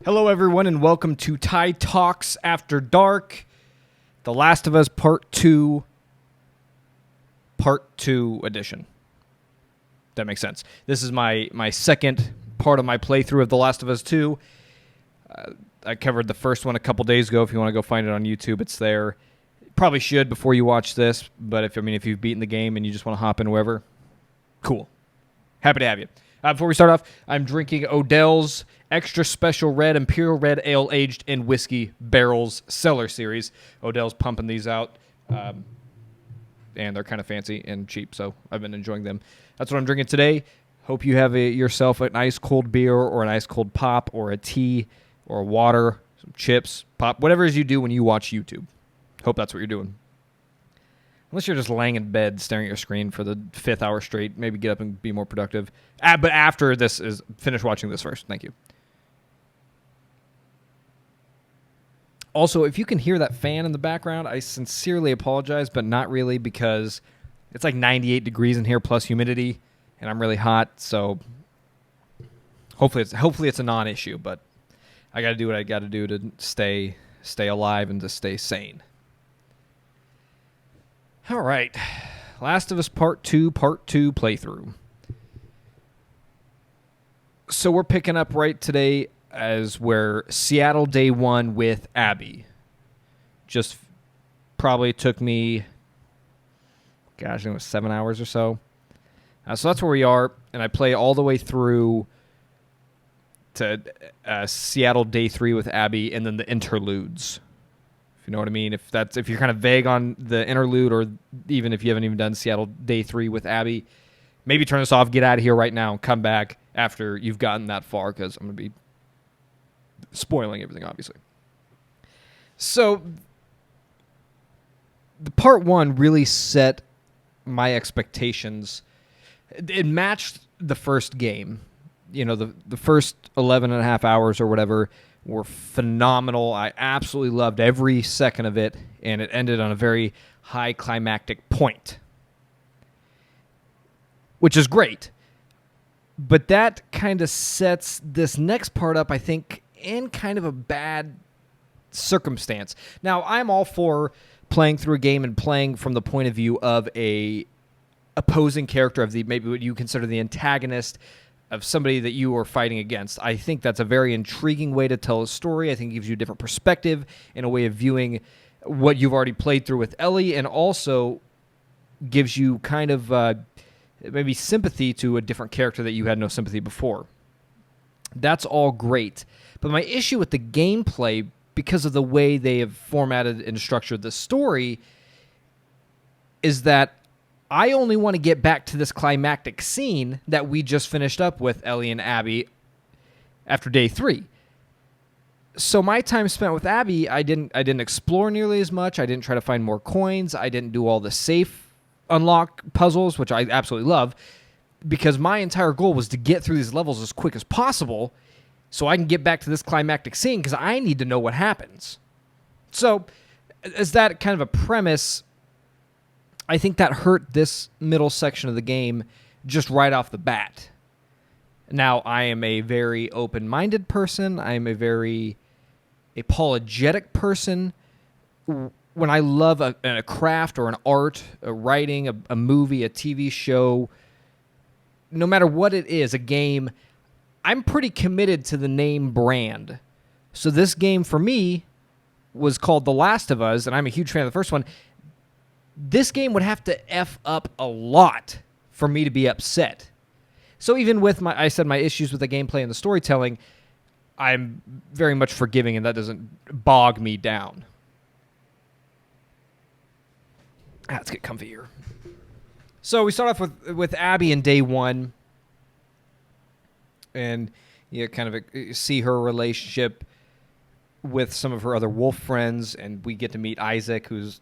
Hello, everyone, and welcome to Ty Talks After Dark, The Last of Us Part 2 edition. That makes sense. This is my second part of my playthrough of The Last of Us 2. I covered the first one a couple days ago. If you want to go find it on YouTube, it's there. Probably should before you watch this, but if you've beaten the game and you just want to hop in wherever, cool. Happy to have you. Before we start off, I'm drinking Odell's Extra Special Red Imperial Red Ale Aged in Whiskey Barrels Cellar Series. Odell's pumping these out, and they're kind of fancy and cheap, so I've been enjoying them. That's what I'm drinking today. Hope you have yourself an ice cold beer or an ice cold pop or a tea or water, some chips, pop, whatever it is you do when you watch YouTube. Hope that's what you're doing. Unless you're just laying in bed staring at your screen for the 5th hour straight, maybe get up and be more productive. But after this is finish watching this first. Thank you. Also, if you can hear that fan in the background, I sincerely apologize, but not really, because it's like 98 degrees in here plus humidity, and I'm really hot, so hopefully it's a non-issue, but I got to do what I got to do to stay alive and to stay sane. All right, Last of Us Part 2 playthrough. So we're picking up right today as we're Seattle day one with Abby. Just probably took me, I think it was 7 hours or so. So that's where we are, and I play all the way through to Seattle day 3 with Abby, and then the interludes. If you know what I mean. If you're kind of vague on the interlude, or even if you haven't even done Seattle day 3 with Abby, maybe turn this off, get out of here right now, and come back after you've gotten that far, because I'm going to be spoiling everything, obviously. So the part 1 really set my expectations. It matched the first game. You know, the first 11 and a half hours or whatever were phenomenal. I absolutely loved every second of it, and it ended on a very high climactic point, which is great. But that kind of sets this next part up, I think, in kind of a bad circumstance. Now, I'm all for playing through a game and playing from the point of view of a opposing character, of maybe what you consider the antagonist, of somebody that you are fighting against. I think that's a very intriguing way to tell a story. I think it gives you a different perspective and a way of viewing what you've already played through with Ellie, and also gives you kind of maybe sympathy to a different character that you had no sympathy before. That's all great. But my issue with the gameplay, because of the way they have formatted and structured the story, is that I only want to get back to this climactic scene that we just finished up with Ellie and Abby after day 3. So my time spent with Abby, I didn't explore nearly as much. I didn't try to find more coins. I didn't do all the safe unlock puzzles, which I absolutely love, because my entire goal was to get through these levels as quick as possible so I can get back to this climactic scene, because I need to know what happens. So as that kind of a premise, I think that hurt this middle section of the game just right off the bat. Now, I am a very open-minded person. I am a very apologetic person. When I love a craft or an art, a writing, a movie, a TV show, no matter what it is, a game, I'm pretty committed to the name brand. So this game, for me, was called The Last of Us, and I'm a huge fan of the first one. This game would have to F up a lot for me to be upset. So even with my issues with the gameplay and the storytelling, I'm very much forgiving, and that doesn't bog me down. Let's get comfy here. So we start off with Abby in day 1, and you kind of see her relationship with some of her other wolf friends, and we get to meet Isaac, who's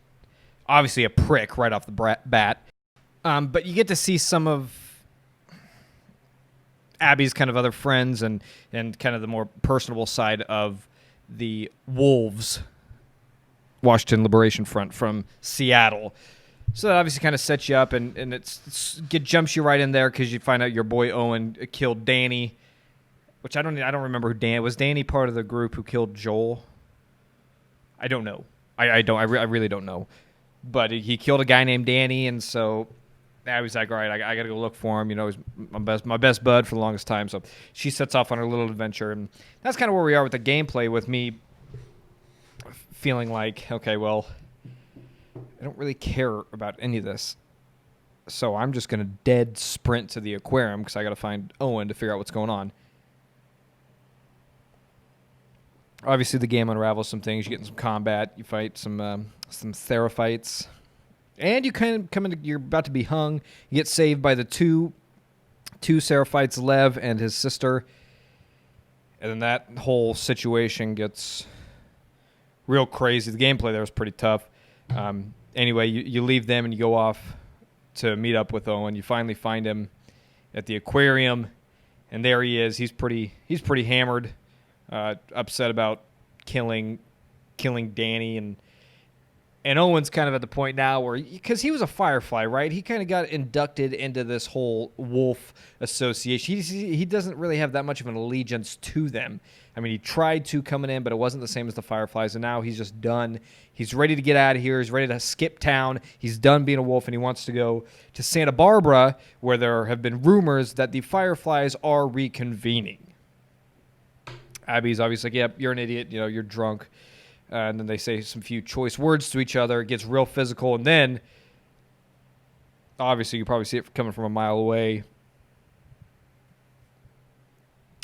obviously a prick right off the bat. But you get to see some of Abby's kind of other friends and kind of the more personable side of the wolves, Washington Liberation Front from Seattle. So that obviously kind of sets you up, and it jumps you right in there because you find out your boy Owen killed Danny. which I don't remember who Dan was. Danny part of the group who killed Joel? I don't know. I really don't know. But he killed a guy named Danny, and so I was like, all right, I got to go look for him. You know, he's my best bud for the longest time. So she sets off on her little adventure, and that's kind of where we are with the gameplay. With me feeling like, okay, well, I don't really care about any of this, so I'm just gonna dead sprint to the aquarium because I got to find Owen to figure out what's going on. Obviously, the game unravels some things. You get in some combat. You fight some Therafights. And you kind of come into, you're about to be hung. You get saved by the two Seraphites, Lev and his sister. And then that whole situation gets real crazy. The gameplay there was pretty tough. Anyway, you leave them and you go off to meet up with Owen. You finally find him at the aquarium, and there he is. He's pretty hammered, upset about killing Danny, and Owen's kind of at the point now where, because he was a Firefly, right? He kind of got inducted into this whole wolf association. He doesn't really have that much of an allegiance to them. I mean, he tried to coming in, but it wasn't the same as the Fireflies, and now he's just done. He's ready to get out of here. He's ready to skip town. He's done being a wolf, and he wants to go to Santa Barbara, where there have been rumors that the Fireflies are reconvening. Abby's obviously like, yep, you're an idiot. You know, you're drunk. And then they say some few choice words to each other. It gets real physical. And then, obviously, you probably see it coming from a mile away.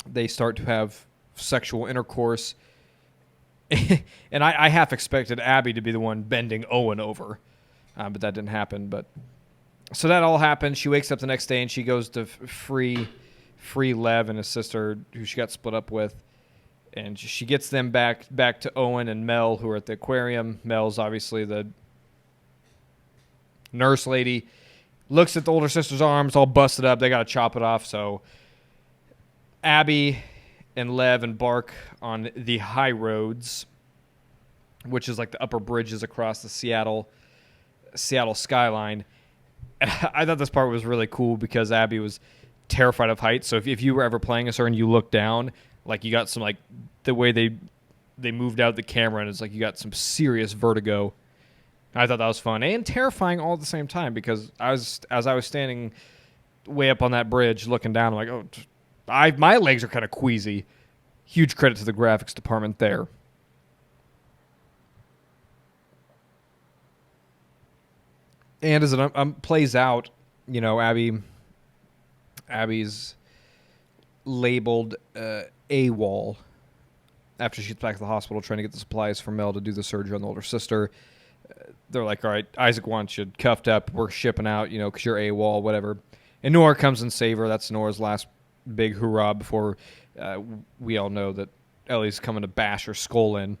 They start to have sexual intercourse. And I half expected Abby to be the one bending Owen over. But that didn't happen. But so that all happens. She wakes up the next day and she goes to free Lev and his sister, who she got split up with. And she gets them back to Owen and Mel, who are at the aquarium. Mel's obviously the nurse lady. Looks at the older sister's arms, all busted up. They got to chop it off. So Abby and Lev embark on the high roads, which is like the upper bridges across the Seattle skyline. And I thought this part was really cool because Abby was terrified of heights. So if you were ever playing as her and you look down, like you got some, like the way they moved out the camera, and it's like you got some serious vertigo. I thought that was fun and terrifying all at the same time, because as I was standing way up on that bridge looking down, I'm like, oh, my legs are kind of queasy. Huge credit to the graphics department there. And as it plays out, you know, Abby's labeled AWOL after she gets back to the hospital trying to get the supplies for Mel to do the surgery on the older sister. They're like, all right, Isaac wants you cuffed up. We're shipping out, you know, because you're AWOL, whatever. And Nora comes and save her. That's Nora's last big hoorah before we all know that Ellie's coming to bash her skull in.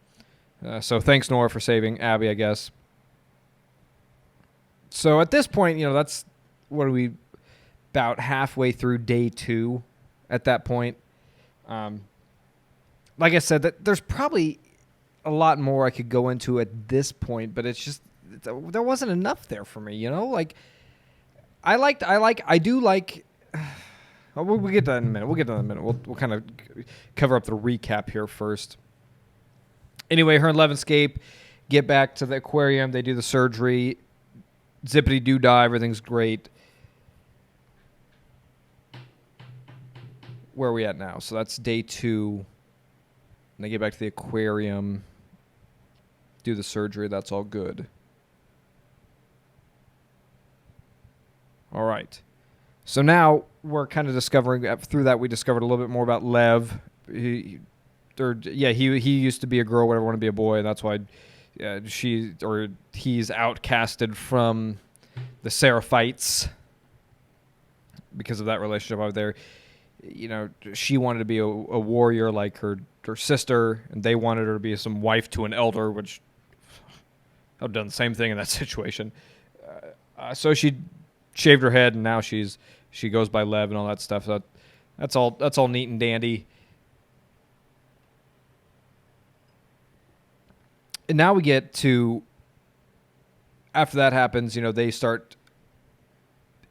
So thanks, Nora, for saving Abby, I guess. So at this point, you know, that's, what are we, about halfway through day 2 at that point. Like I said, there's probably a lot more I could go into at this point, but it's just, there wasn't enough there for me, you know? Like, I do like, we'll get to that in a minute. We'll kind of cover up the recap here first. Anyway, her and Lev escape, get back to the aquarium, they do the surgery, zippity-doo-dah, everything's great. Where are we at now? So that's day 2. And they get back to the aquarium, do the surgery. That's all good. All right. So now we're kind of discovering, through that we discovered a little bit more about Lev. He used to be a girl, whatever, wanted to be a boy. And that's why he's outcasted from the Seraphites because of that relationship over there. You know, she wanted to be a warrior like her sister, and they wanted her to be some wife to an elder, which I've done the same thing in that situation. So she shaved her head, and now she goes by Lev and all that stuff. So that's all neat and dandy. And now we get to, after that happens, you know, they start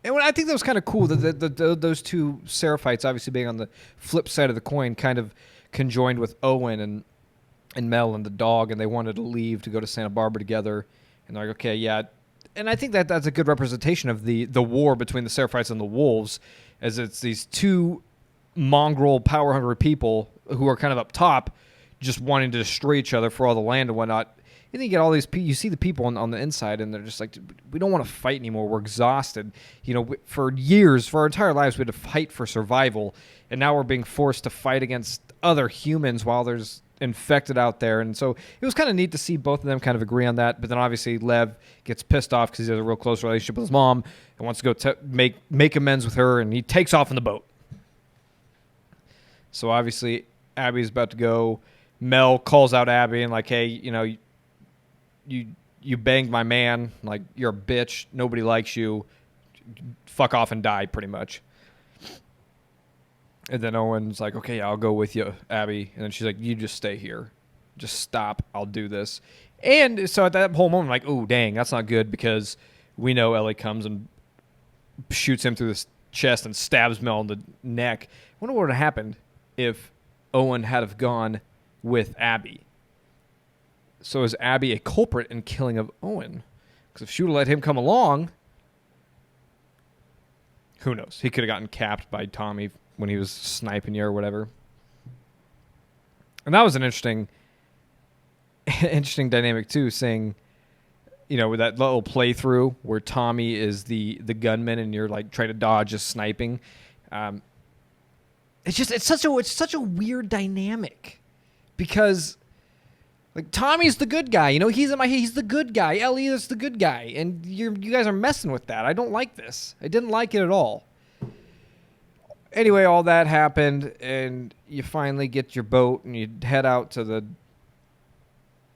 And I think that was kind of cool that those two Seraphites, obviously being on the flip side of the coin, kind of conjoined with Owen and Mel and the dog, and they wanted to leave to go to Santa Barbara together. And they're like, okay, yeah. And I think that that's a good representation of the war between the Seraphites and the Wolves, as it's these two mongrel, power-hungry people who are kind of up top just wanting to destroy each other for all the land and whatnot. And then you get all these people, you see the people on the inside, and they're just like, we don't want to fight anymore. We're exhausted. You know, for years, for our entire lives, we had to fight for survival, and now we're being forced to fight against other humans while there's infected out there. And so it was kind of neat to see both of them kind of agree on that. But then obviously Lev gets pissed off because he has a real close relationship with his mom and wants to go make amends with her, and he takes off in the boat. So obviously Abby's about to go. Mel calls out Abby and like, hey, you know, you banged my man. Like, you're a bitch. Nobody likes you. Fuck off and die, pretty much. And then Owen's like, okay, I'll go with you, Abby. And then she's like, you just stay here. Just stop. I'll do this. And so at that whole moment, I'm like, oh, dang, that's not good, because we know Ellie comes and shoots him through the chest and stabs Mel in the neck. I wonder what would have happened if Owen had have gone with Abby. So is Abby a culprit in killing of Owen? Because if she would have let him come along, who knows? He could have gotten capped by Tommy when he was sniping you or whatever. And that was an interesting dynamic too, saying, you know, with that little playthrough where Tommy is the gunman and you're like trying to dodge a sniping. It's such a weird dynamic, because like Tommy's the good guy, you know, he's the good guy. Ellie is the good guy, and you guys are messing with that. I don't like this. I didn't like it at all. Anyway, all that happened, and you finally get your boat and you head out to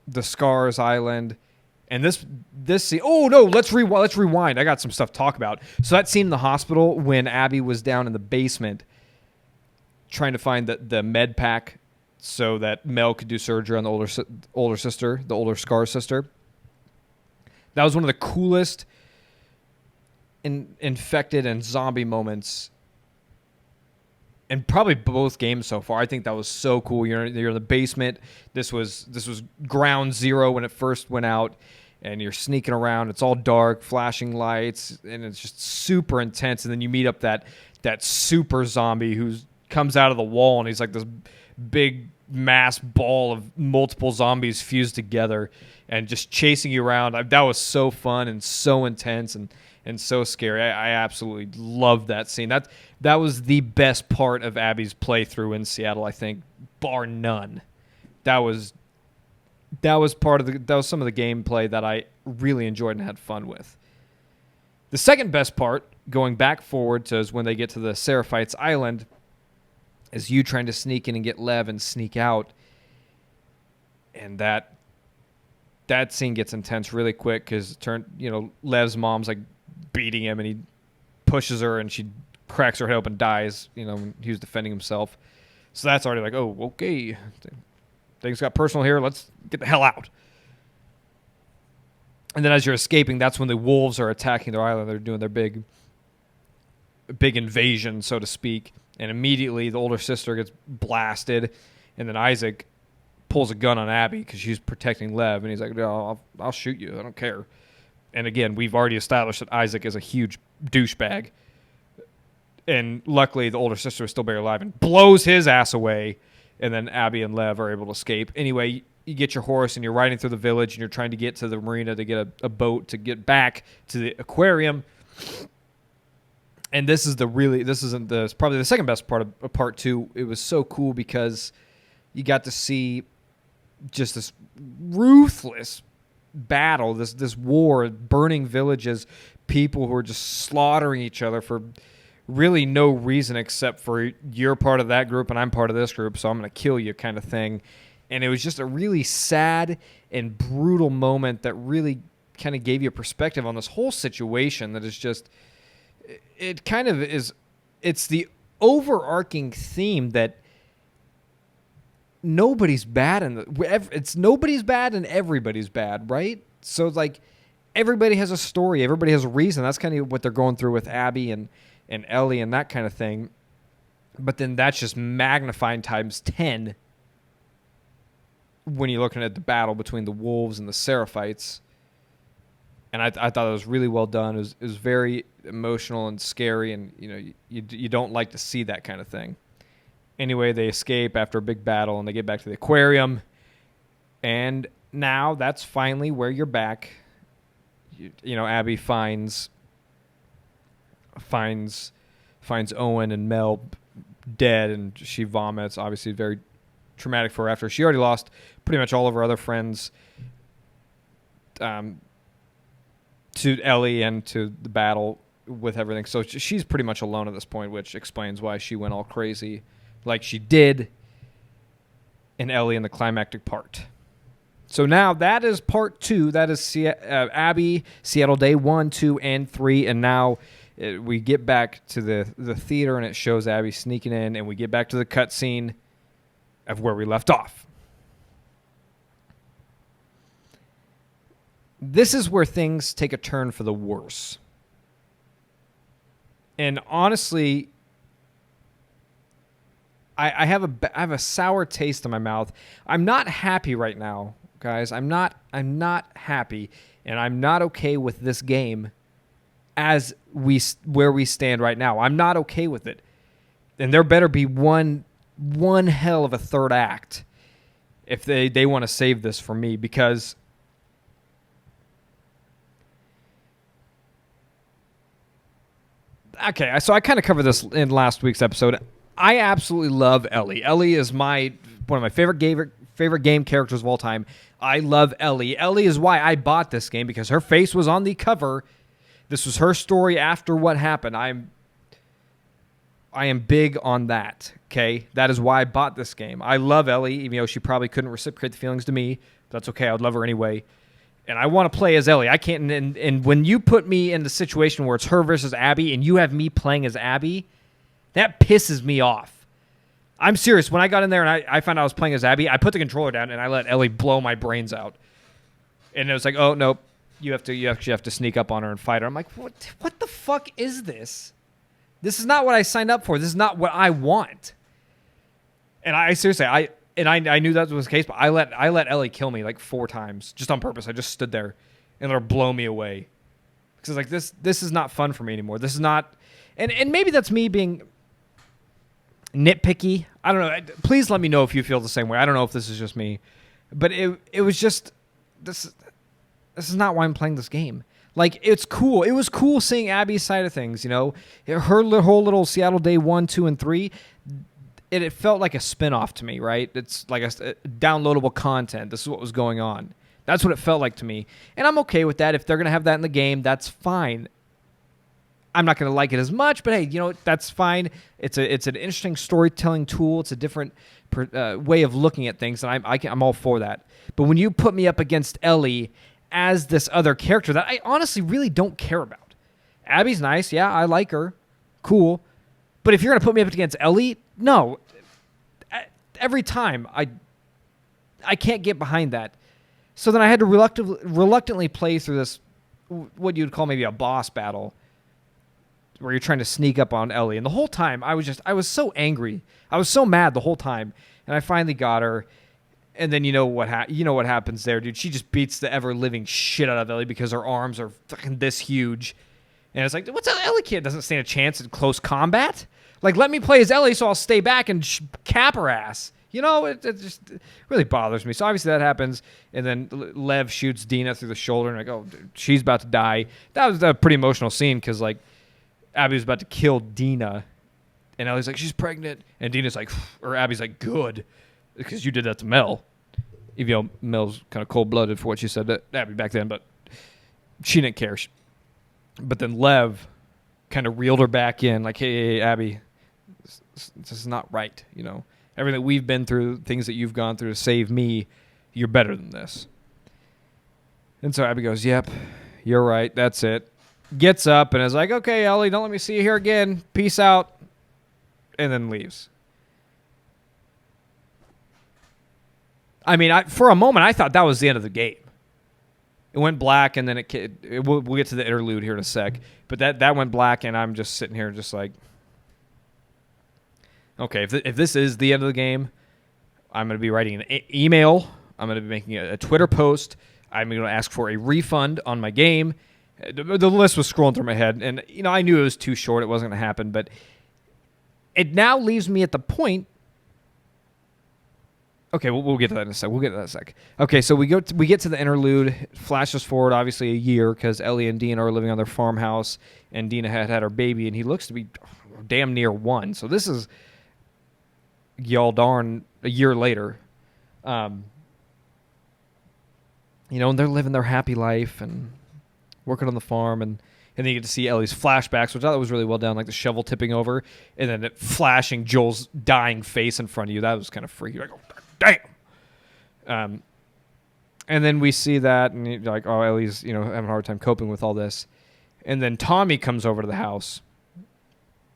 the Scars Island. And this scene, oh no, let's rewind. I got some stuff to talk about. So that scene in the hospital when Abby was down in the basement trying to find the med pack so that Mel could do surgery on the older sister, the older Scar sister. That was one of the coolest infected and zombie moments in probably both games so far. I think that was so cool. You're in the basement. This was ground zero when it first went out, and you're sneaking around. It's all dark, flashing lights, and it's just super intense. And then you meet up that super zombie who comes out of the wall, and he's like this big mass ball of multiple zombies fused together and just chasing you around. That was so fun and so intense and so scary. I absolutely loved that scene. That was the best part of Abby's playthrough in Seattle, I think, bar none. That was some of the gameplay that I really enjoyed and had fun with. The second best part, going back forward to, is when they get to the Seraphites Island, is you trying to sneak in and get Lev and sneak out. And that scene gets intense really quick, because Lev's mom's like beating him, and he pushes her and she cracks her head open and dies, when he was defending himself. So that's already like, oh, okay, things got personal here. Let's get the hell out. And then as you're escaping, that's when the wolves are attacking their island. They're doing their big invasion, so to speak. And immediately the older sister gets blasted. And then Isaac pulls a gun on Abby because she's protecting Lev. And he's like, no, I'll shoot you. I don't care. And again, we've already established that Isaac is a huge douchebag. And luckily, the older sister is still barely alive and blows his ass away. And then Abby and Lev are able to escape. Anyway, you get your horse and you're riding through the village and you're trying to get to the marina to get a boat to get back to the aquarium. And this is probably the second best part of part two. It was so cool because you got to see just this ruthless battle, this war, burning villages, people who are just slaughtering each other for really no reason except for you're part of that group and I'm part of this group, so I'm going to kill you kind of thing. And it was just a really sad and brutal moment that really kind of gave you a perspective on this whole situation that is just, it kind of is, it's the overarching theme that nobody's bad it's nobody's bad and everybody's bad, right? So like everybody has a story. Everybody has a reason. That's kind of what they're going through with Abby and Ellie and that kind of thing. But then that's just magnified times 10 when you're looking at the battle between the wolves and the Seraphites. And I thought it was really well done. It was very emotional and scary, and you don't like to see that kind of thing. Anyway, they escape after a big battle, and they get back to the aquarium. And now that's finally where you're back. Abby finds Owen and Mel dead, and she vomits. Obviously, very traumatic for her after she already lost pretty much all of her other friends to Ellie and to the battle with everything. So she's pretty much alone at this point, which explains why she went all crazy like she did in Ellie in the climactic part. So now that is part 2. That is Abby, Seattle Day 1, 2, and 3. And now we get back to the theater, and it shows Abby sneaking in, and we get back to the cutscene of where we left off. This is where things take a turn for the worse. And honestly, I have a sour taste in my mouth. I'm not happy right now, guys. I'm not happy, and I'm not okay with this game where we stand right now. I'm not okay with it. And there better be one hell of a third act if they want to save this for me, because okay, so I kind of covered this in last week's episode. I absolutely love Ellie. Ellie is one of my favorite game characters of all time. I love Ellie. Ellie is why I bought this game, because her face was on the cover. This was her story after what happened. I am big on that, okay? That is why I bought this game. I love Ellie, even though she probably couldn't reciprocate the feelings to me. But that's okay. I would love her anyway. And I want to play as Ellie. I can't. And when you put me in the situation where it's her versus Abby, and you have me playing as Abby, that pisses me off. I'm serious. When I got in there and I found out I was playing as Abby, I put the controller down and I let Ellie blow my brains out. And it was like, oh nope, you actually have to sneak up on her and fight her. I'm like, what the fuck is this? This is not what I signed up for. This is not what I want. And I seriously, I knew that was the case, but I let Ellie kill me like 4 times just on purpose. I just stood there and let her blow me away. Because like this is not fun for me anymore. This is not, and maybe that's me being nitpicky. I don't know. Please let me know if you feel the same way. I don't know if this is just me, but it was just this is not why I'm playing this game. Like, it's cool. It was cool seeing Abby's side of things. Her whole little Seattle Day 1, 2, and 3. It felt like a spinoff to me, right? It's like a downloadable content. This is what was going on. That's what it felt like to me. And I'm okay with that. If they're going to have that in the game, that's fine. I'm not going to like it as much, but hey, that's fine. It's an interesting storytelling tool. It's a different way of looking at things, and I'm all for that. But when you put me up against Ellie as this other character that I honestly really don't care about. Abby's nice. Yeah, I like her. Cool. But if you're going to put me up against Ellie, no. Every time, I can't get behind that. So then I had to reluctantly play through this, what you'd call maybe a boss battle, where you're trying to sneak up on Ellie. And the whole time, I was so angry. I was so mad the whole time. And I finally got her. And then you know what happens there, dude. She just beats the ever-living shit out of Ellie because her arms are fucking this huge. And it's like, what's that? Ellie kid doesn't stand a chance in close combat? Like, let me play as Ellie so I'll stay back and cap her ass. It just really bothers me. So obviously that happens. And then Lev shoots Dina through the shoulder. And I go, dude, she's about to die. That was a pretty emotional scene because, like, Abby was about to kill Dina. And Ellie's like, she's pregnant. And Dina's like, or Abby's like, good. Because you did that to Mel. Even though Mel's kind of cold-blooded for what she said to Abby back then, but she didn't care. But then Lev kind of reeled her back in, like, hey, Abby, this is not right. Everything we've been through, things that you've gone through to save me, you're better than this. And so Abby goes, yep, you're right, that's it. Gets up and is like, okay, Ellie, don't let me see you here again. Peace out. And then leaves. I mean, for a moment, I thought that was the end of the game. It went black, and then we'll get to the interlude here in a sec. But that went black, and I'm just sitting here just like, okay, if this is the end of the game, I'm going to be writing an email. I'm going to be making a Twitter post. I'm going to ask for a refund on my game. The list was scrolling through my head, and I knew it was too short. It wasn't going to happen, but it now leaves me at the point. Okay, we'll get to that in a sec. Okay, so we get to the interlude. Flashes forward, obviously, a year because Ellie and Dina are living on their farmhouse, and Dina had her baby, and he looks to be damn near 1. So this is y'all darn a year later. And they're living their happy life and working on the farm, and then you get to see Ellie's flashbacks, which I thought was really well done, like the shovel tipping over, and then it flashing Joel's dying face in front of you. That was kind of freaky. Like, oh, damn. And then we see that, and you're like, oh, Ellie's having a hard time coping with all this. And then Tommy comes over to the house,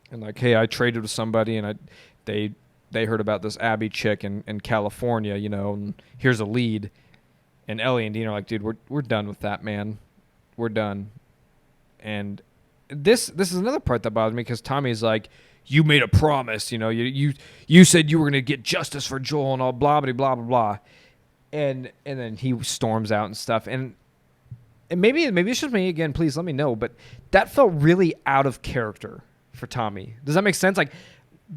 and like, hey, I traded with somebody, and they heard about this Abby chick in California, and here's a lead. And Ellie and Dean are like, dude, we're done with that, man. We're done. And this is another part that bothers me because Tommy's like, you made a promise, you said you were gonna get justice for Joel and all blah blah blah blah blah, and then he storms out and stuff. And maybe it's just me again. Please let me know. But that felt really out of character for Tommy. Does that make sense? Like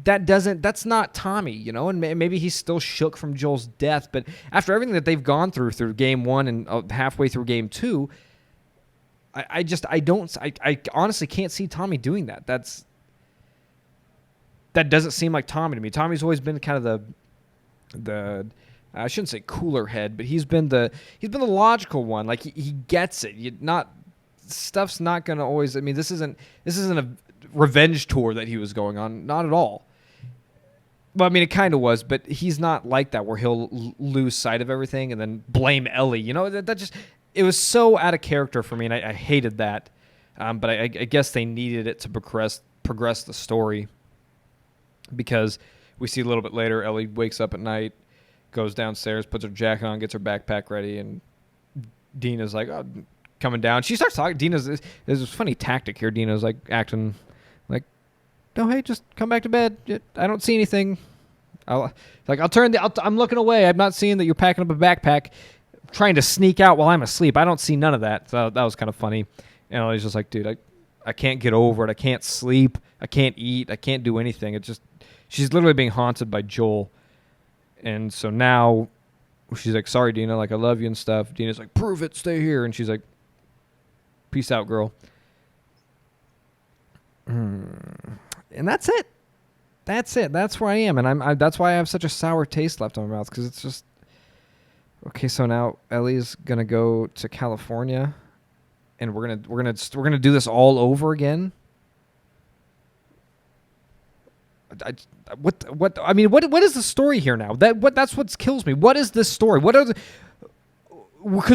that's not Tommy, And maybe he's still shook from Joel's death. But after everything that they've gone through game 1 and halfway through game 2. I honestly can't see Tommy doing that. That doesn't seem like Tommy to me. Tommy's always been kind of the I shouldn't say cooler head, but he's been the logical one. Like he gets it. Stuff's not gonna always. I mean, this isn't a revenge tour that he was going on. Not at all. Well, I mean, it kind of was, but he's not like that where he'll lose sight of everything and then blame Ellie. That just. It was so out of character for me, and I hated that. But I guess they needed it to progress the story because we see a little bit later, Ellie wakes up at night, goes downstairs, puts her jacket on, gets her backpack ready, and Dina's like, oh, coming down. She starts talking. There's this funny tactic here. Dina's like acting like, no, hey, just come back to bed. I don't see anything. I'm looking away. I'm not seeing that you're packing up a backpack. Trying to sneak out while I'm asleep. I don't see none of that. So that was kind of funny. And I was just like, dude, I can't get over it. I can't sleep. I can't eat. I can't do anything. She's literally being haunted by Joel. And so now she's like, sorry, Dina. Like, I love you and stuff. Dina's like, prove it. Stay here. And she's like, peace out, girl. And that's it. That's it. That's where I am. And that's why I have such a sour taste left in my mouth because it's just, okay, so now Ellie's gonna go to California, and we're gonna do this all over again. What is the story here now? That's what kills me. What is this story? Because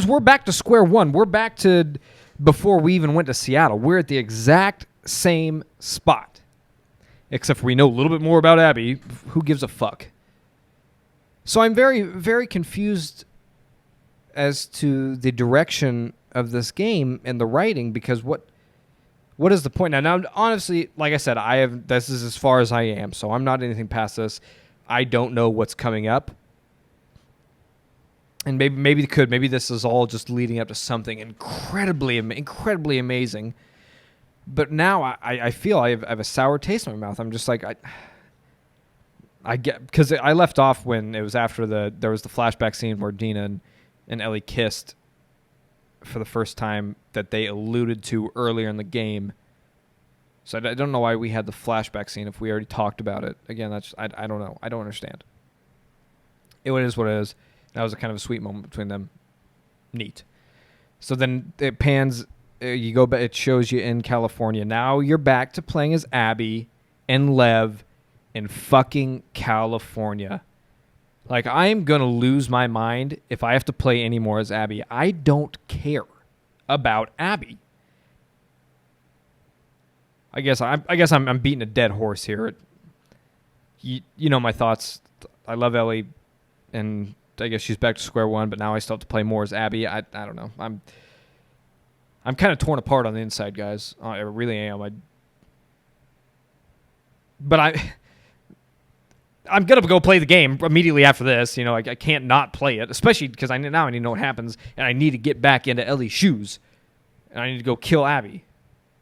we're back to square one. We're back to before we even went to Seattle. We're at the exact same spot, except for we know a little bit more about Abby. Who gives a fuck? So I'm very, very confused as to the direction of this game and the writing, because what is the point now? Honestly, like I said, this is as far as I am, so I'm not anything past this. I don't know what's coming up, and maybe this is all just leading up to something incredibly amazing. But now I feel I have a sour taste in my mouth. I'm just like I get, because I left off when it was after there was the flashback scene where Dina and Ellie kissed for the first time that they alluded to earlier in the game. So I don't know why we had the flashback scene if we already talked about it. Again, I don't know. I don't understand. It is what it is. That was a kind of a sweet moment between them. Neat. So then it pans. You go back. It shows you in California. Now you're back to playing as Abby and Lev in fucking California. Like, I am going to lose my mind if I have to play any more as Abby. I don't care about Abby. I guess I'm beating a dead horse here. You know my thoughts. I love Ellie, and I guess she's back to square one, but now I still have to play more as Abby. I don't know. I'm kind of torn apart on the inside, guys. I really am. But I'm going to go play the game immediately after this. You know, I can't not play it, especially because now I need to know what happens, and I need to get back into Ellie's shoes, and I need to go kill Abby.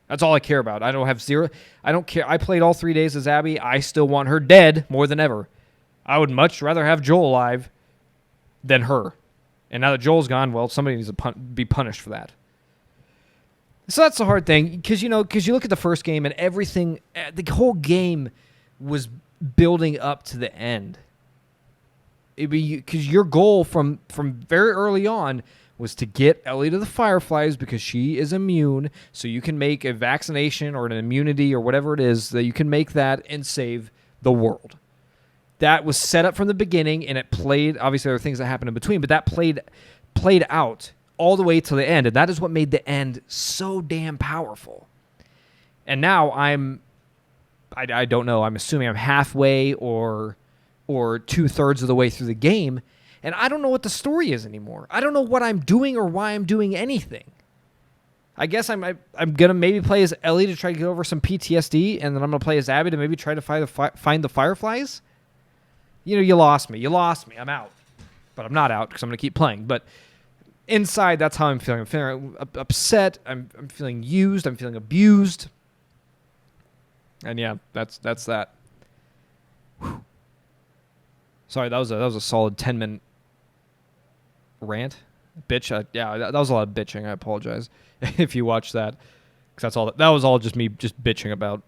That's all I care about. I don't care. I played all 3 days as Abby. I still want her dead more than ever. I would much rather have Joel alive than her. And now that Joel's gone, well, somebody needs to be punished for that. So that's the hard thing, because you look at the first game and everything, the whole game was building up to the end. Because your goal from very early on was to get Ellie to the Fireflies because she is immune, so you can make a vaccination or an immunity or whatever it is, that you can make that and save the world. That was set up from the beginning, and it played. Obviously, there are things that happened in between, but that played out all the way to the end, and that is what made the end so damn powerful. And now I don't know. I'm assuming I'm halfway or 2/3 of the way through the game, and I don't know what the story is anymore. I don't know what I'm doing or why I'm doing anything. I guess I'm gonna maybe play as Ellie to try to get over some PTSD, and then I'm gonna play as Abby to maybe try to find the Fireflies. You know, you lost me. I'm out. But I'm not out because I'm going to keep playing. But inside, that's how I'm feeling. I'm feeling upset. I'm feeling used. I'm feeling abused. And yeah, that's that. Whew. Sorry, that was a solid 10-minute rant. Bitch. That was a lot of bitching. I apologize if you watched that. Because that was all just me just bitching about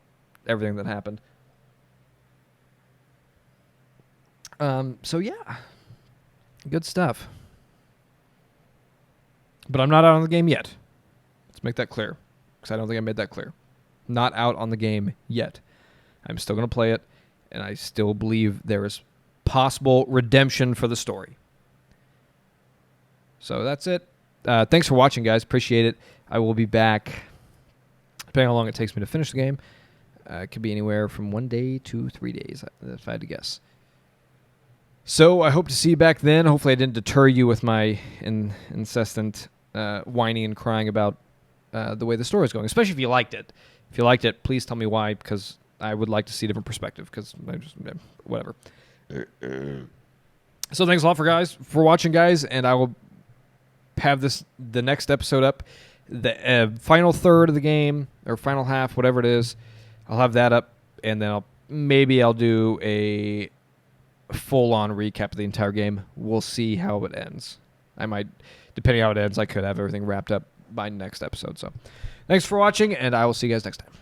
everything that happened. So yeah, good stuff. But I'm not out on the game yet. Let's make that clear, because I don't think I made that clear. Not out on the game yet. I'm still going to play it, and I still believe there is possible redemption for the story. So that's it. Thanks for watching, guys. Appreciate it. I will be back, depending on how long it takes me to finish the game. It could be anywhere from 1 day to 3 days, if I had to guess. So I hope to see you back then. Hopefully I didn't deter you with my incessant whining and crying about the way the story is going, especially if you liked it. If you liked it, please tell me why, because I would like to see a different perspective, because whatever. So thanks a lot for watching, guys, and I will have the next episode up, the final third of the game, or final half, whatever it is. I'll have that up, and then I'll do a full-on recap of the entire game. We'll see how it ends. I might, depending on how it ends, I could have everything wrapped up by next episode. So thanks for watching, and I will see you guys next time.